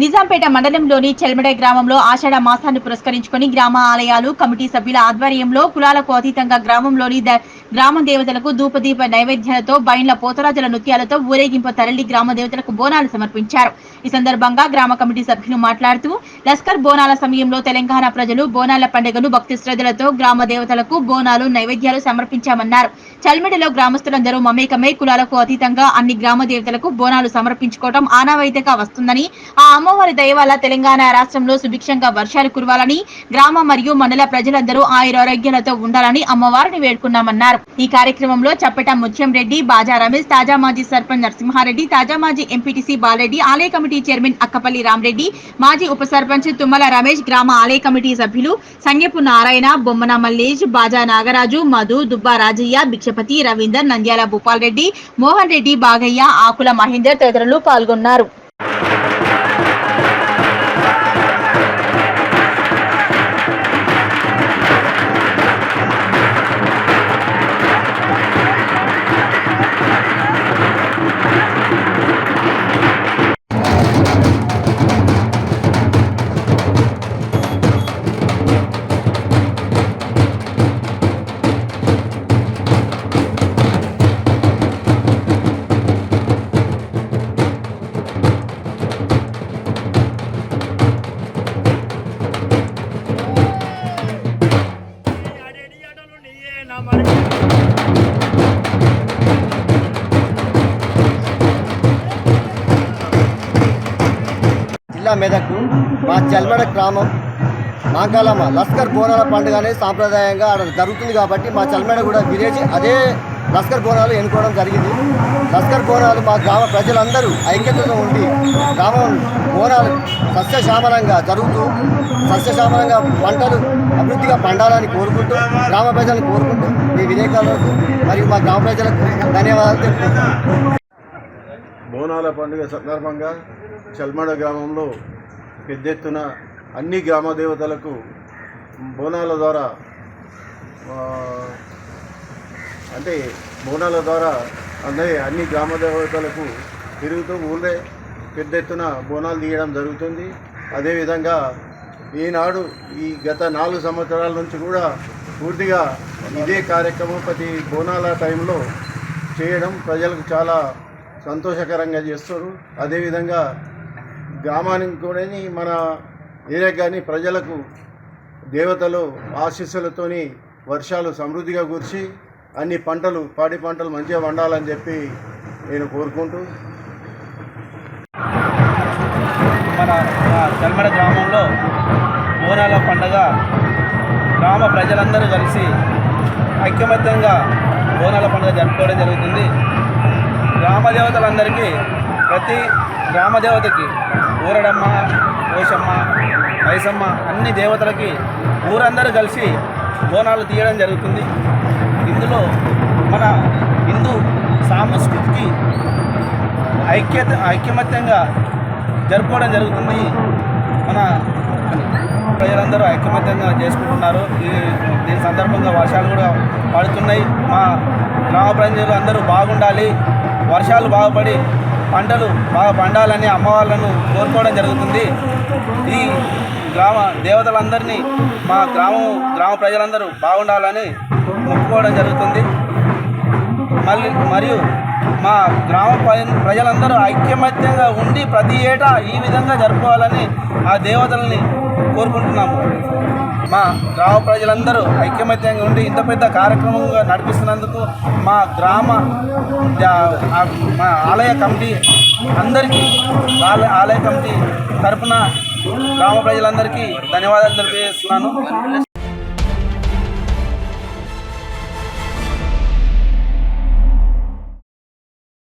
నిజాంపేట మండలంలోని చెల్మడ గ్రామంలో ఆషాఢ మాసాన్ని పురస్కరించుకొని గ్రామ ఆలయాలు కమిటీ సభ్యుల ఆధ్వర్యంలో కులాలకు అతీతంగా గ్రామంలోని గ్రామ దేవతలకు ధూపదీప నైవేద్యాలతో బైండ్ల పోతరాజుల నృత్యాలతో ఊరేగింపు తరలి గ్రామ దేవతలకు బోనాలు సమర్పించారు. ఈ సందర్భంగా గ్రామ కమిటీ సభ్యులు మాట్లాడుతూ లస్కర్ బోనాల సమయంలో తెలంగాణ ప్రజలు బోనాల పండుగను భక్తి శ్రద్ధలతో గ్రామ దేవతలకు బోనాలు నైవేద్యాలు సమర్పించామన్నారు. చల్మెడలో గ్రామస్తులందరూ మమేకమై కులాలకు అతీతంగా అన్ని గ్రామ దేవతలకు బోనాలు సమర్పించుకోవడం ఆనవాయితీగా వస్తుందని, ఆ అమ్మవారి దయ వల్ల తెలంగాణ రాష్ట్రంలో సుభిక్షంగా వర్షాలు కురవాలని, గ్రామ మరియు మండల ప్రజలందరూ ఆయురారోగ్యాలతో ఉండాలని అమ్మవారిని వేడుకున్నామన్నారు. ఈ కార్యక్రమంలో చప్పట ముత్యం రెడ్డి, బాజా రమేష్, తాజా మాజీ సర్పంచ్ నరసింహారెడ్డి, తాజా మాజీ ఎంపీటీసీ బాలరెడ్డి, ఆలయ కమిటీ చైర్మన్ అక్కపల్లి రామరెడ్డి, మాజీ ఉప సర్పంచ్ తుమ్మల రమేష్, గ్రామ ఆలయ కమిటీ సభ్యులు సంగెపు నారాయణ, బొమ్మన మల్లేష్, బాజా నాగరాజు, మధు, దుబ్బా రాజయ్య, భిక్షపతి, రవీందర్, నంద్యాల భూపాల్ రెడ్డి, మోహన్ రెడ్డి, బాగయ్య, ఆకుల మహేందర్ తదితరులు పాల్గొన్నారు. జిల్లా మెదక్ మా చెల్మడ గ్రామం మాంకాలమ్మ లస్కర్ బోనాల పండుగ అనేది సాంప్రదాయంగా జరుగుతుంది కాబట్టి మా చెల్మడ కూడా విలేజ్ అదే లస్కర్ బోనాలు ఎన్నుకోవడం జరిగింది. లస్కర్ బోనాలు మా గ్రామ ప్రజలందరూ ఐక్యతతో ఉండి గ్రామం బోనాలు సస్యశ్యామలంగా జరుగుతూ సస్యశ్యామలంగా పంటలు అభివృద్ధిగా పండాలని కోరుకుంటూ గ్రామ ప్రజలను కోరుకుంటూ మీ విలేకరులకు మరియు మా గ్రామ ప్రజలకు ధన్యవాదాలు తెలుపుతున్నాను. బోనాల పండుగ సందర్భంగా చల్మడ గ్రామంలో పెద్ద ఎత్తున అన్ని గ్రామ దేవతలకు బోనాల ద్వారా అన్ని గ్రామ దేవతలకు తిరుగుతూ ఊళ్ళే పెద్ద ఎత్తున బోనాలు తీయడం జరుగుతుంది. అదేవిధంగా ఈనాడు ఈ గత 4 సంవత్సరాల నుంచి కూడా పూర్తిగా ఇదే కార్యక్రమం ప్రతి బోనాల టైంలో చేయడం ప్రజలకు చాలా సంతోషకరంగా చేస్తారు. అదేవిధంగా గ్రామానికి కూడా మన ఏరియా కానీ ప్రజలకు దేవతలు ఆశీస్సులతోని వర్షాలు సమృద్ధిగా కురిసి అన్ని పంటలు పాడి పంటలు మంచిగా పండాలని చెప్పి నేను కోరుకుంటూ మన చల్మడ గ్రామంలో బోనాల పండుగ గ్రామ ప్రజలందరూ కలిసి ఐకమత్యంగా బోనాల పండుగ జరుపుకోవడం జరుగుతుంది. గ్రామ దేవతలందరికీ ప్రతి గ్రామ దేవతకి ఊరడమ్మ, పోషమ్మ, ఐసమ్మ అన్ని దేవతలకి ఊరందరూ కలిసి బోనాలు తీయడం జరుగుతుంది. ఇందులో మన హిందూ సాంస్కృతికి ఐకమత్యంగా జరుపుకోవడం జరుగుతుంది. మన ప్రజలందరూ ఐకమత్యంగా చేసుకుంటున్నారు. దీని సందర్భంగా వర్షాలు కూడా పడుతున్నాయి. మా గ్రామ ప్రజలు అందరూ బాగుండాలి, వర్షాలు బాగుపడి పంటలు బాగా పండాలని అమ్మవాళ్ళను కోరుకోవడం జరుగుతుంది. ఈ గ్రామ దేవతలందరినీ మా గ్రామ ప్రజలందరూ బాగుండాలని మొక్కుకోవడం జరుగుతుంది. మరియు మా గ్రామ ప్రజలందరూ ఐకమత్యంగా ఉండి ప్రతి ఏటా ఈ విధంగా జరుపుకోవాలని ఆ దేవతల్ని కోరుకుంటున్నాము. మా గ్రామ ప్రజలందరూ ఐకమత్యంగా ఉండి ఇంత పెద్ద కార్యక్రమంగా నడిపిస్తున్నందుకు మా ఆలయ కమిటీ అందరికీ ఆలయ కమిటీ తరఫున గ్రామ ప్రజలందరికీ ధన్యవాదాలు తెలియజేస్తున్నాను.